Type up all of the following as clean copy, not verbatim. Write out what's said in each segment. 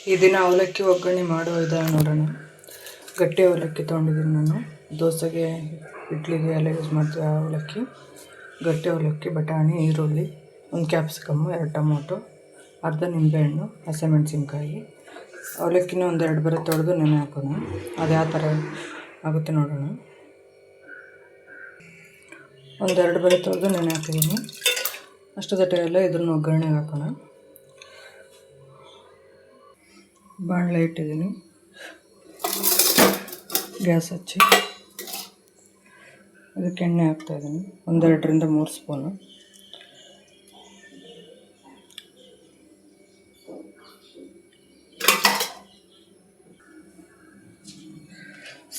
ಈ ದಿನ ಅವಲಕ್ಕಿ ಒಗ್ಗರಣೆ ಮಾಡುವ ವಿಧಾನ ನೋಡೋಣ. ಗಟ್ಟಿ ಅವಲಕ್ಕಿ ತೊಗೊಂಡಿದ್ದೀನಿ ನಾನು. ದೋಸೆಗೆ, ಇಡ್ಲಿಗೆ ಎಲ್ಲ ಯೂಸ್ ಮಾಡ್ತೀವಿ ಆ ಅವಲಕ್ಕಿ. ಗಟ್ಟಿ ಅವಲಕ್ಕಿ, ಬಟಾಣಿ, ಈರುಳ್ಳಿ, ಒಂದು ಕ್ಯಾಪ್ಸಿಕಮ್ಮು, 2 ಟೊಮೊಟೊ, ಅರ್ಧ ನಿಂಬೆಹಣ್ಣು, ಹಸಿಮೆಣಸಿನ್ಕಾಯಿ. ಅವಲಕ್ಕಿನ ಒಂದೆರಡು ಬರೆ ತೊಳೆದು ನೆನೆ ಹಾಕೋಣ. ಅದು ಯಾವ ಥರ ಆಗುತ್ತೆ ನೋಡೋಣ. ಒಂದೆರಡು ಬರೆ ತೊಳೆದು ನೆನೆ ಹಾಕಿದ್ದೀನಿ. ಅಷ್ಟು ಗಟ್ಟಿಗೆಲ್ಲ ಇದನ್ನು ಒಗ್ಗರಣೆಗೆ ಹಾಕೋಣ. ಬಾಣಲೆ ಇಟ್ಟಿದ್ದೀನಿ, ಗ್ಯಾಸ್ ಹಚ್ಚಿ ಅದಕ್ಕೆ ಎಣ್ಣೆ ಹಾಕ್ತಾಯಿದ್ದೀನಿ. 1-2 ರಿಂದ 3 ಸ್ಪೂನು.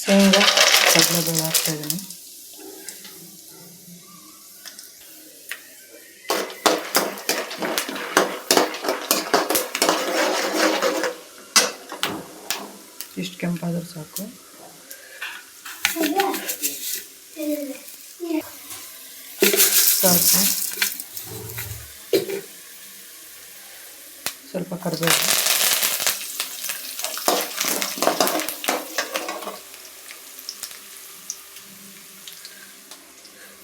ಶೇಂಗಾ, ಕಡಲೆಬೇಳೆ ಹಾಕ್ತಾಯಿದ್ದೀನಿ. ಇಷ್ಟು ಕೆಂಪಾದ್ರೆ ಸಾಕು. ಸಾಕು, ಸ್ವಲ್ಪ ಕರಿಬೇವು,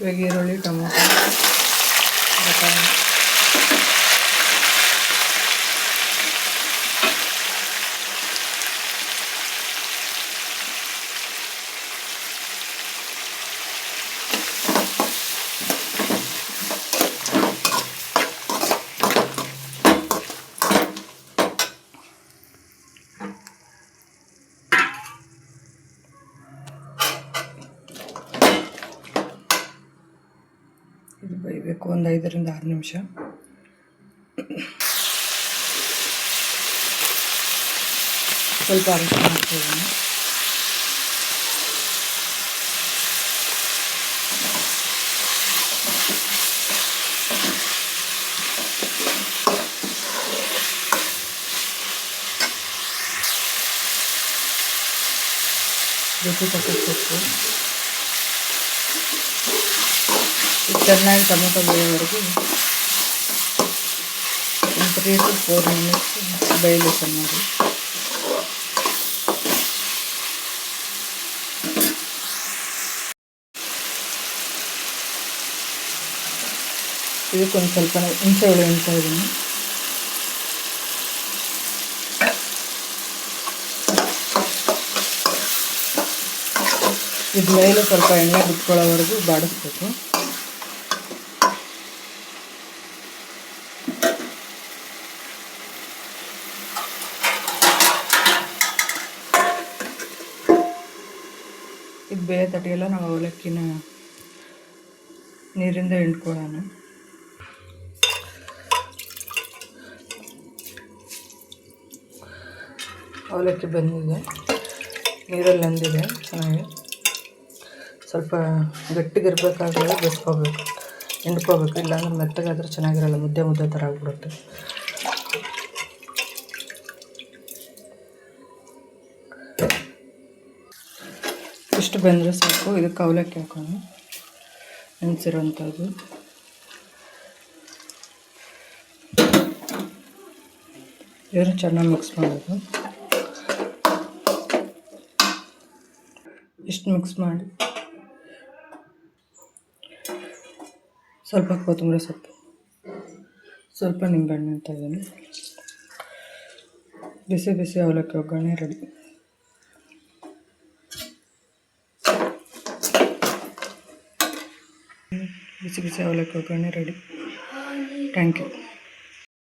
ಇವಾಗ ಈರುಳ್ಳಿ, ಟೊಮೊಟೊ, ಬಟಾಣಿ, ಇದು ಬೇಯಬೇಕು 5 ರಿಂದ 6 ನಿಮಿಷ. ಸ್ವಲ್ಪ ಅರಿಶಿನ ಹಾಕ್ತಿದ್ದೀನಿ. ರುಚಿ ತಪ್ಪಿಸ್ಬೇಕು. ಚೆನ್ನಾಗಿ ಟೊಮೊಟೊ ಬೇಯೋವರೆಗೂ 3 to 4 ಮಿನಿಟ್ಸ್ ಬೇಯಲಿ ಚೆನ್ನಾಗಿ. ಇದಕ್ಕೊಂದು ಸ್ವಲ್ಪ ಹುಣಸೆ ಹುಳಿ ಅಂತ ಇದ್ದೀನಿ. ಇದು ಮೇಲೆ ಸ್ವಲ್ಪ ಎಣ್ಣೆ ಬಿಟ್ಕೊಳ್ಳೋವರೆಗೂ ಬಾಡಿಸ್ಬೇಕು. ಇದು ಬೇಯ ತಟಿಯೆಲ್ಲ ನಾವು ಅವಲಕ್ಕಿನ ನೀರಿಂದ ಹಿಂಡ್ಕೊಳ್ಳೋಣ. ಅವಲಕ್ಕಿ ಬೆಂದಿದೆ, ನೀರಲ್ಲಿ ನೆಂದಿದೆ ಚೆನ್ನಾಗಿ. ಸ್ವಲ್ಪ ಗಟ್ಟಿಗಿರ್ಬೇಕಾದ್ರೆ ಬೆಸ್ಕೋಬೇಕು, ಹಿಂಡ್ಕೋಬೇಕು. ಇಲ್ಲಾಂದ್ರೆ ಮೆತ್ತಗಾದ್ರೆ ಚೆನ್ನಾಗಿರಲ್ಲ, ಮುದ್ದೆ ಥರ ಆಗ್ಬಿಡುತ್ತೆ. ಇಷ್ಟು ಬೆಂದರೆ ಸಾಕು. ಇದಕ್ಕೆ ಅವಲಕ್ಕಿ ಹಾಕೋಣ, ನೆನೆಸಿರೋಂಥದ್ದು. ಇದನ್ನು ಚೆನ್ನಾಗಿ ಮಿಕ್ಸ್ ಮಾಡೋದು. ಇಷ್ಟು ಮಿಕ್ಸ್ ಮಾಡಿ ಸ್ವಲ್ಪ ಕೊತ್ತಂಬರಿ ಸೊಪ್ಪು, ಸ್ವಲ್ಪ ನಿಂಬೆಹಣ್ಣು ಅಂತ ಇದ್ದೀನಿ. ಬಿಸಿ ಬಿಸಿ ಅವಲಕ್ಕಿ ಒಗ್ಗರಣೆ ರೆಡಿ. ಬಿಸಿ ಬಿಸಿ ಅವಲಕ್ಕಿ ಒಗ್ಗರಣೆ ರೆಡಿ. Thank you.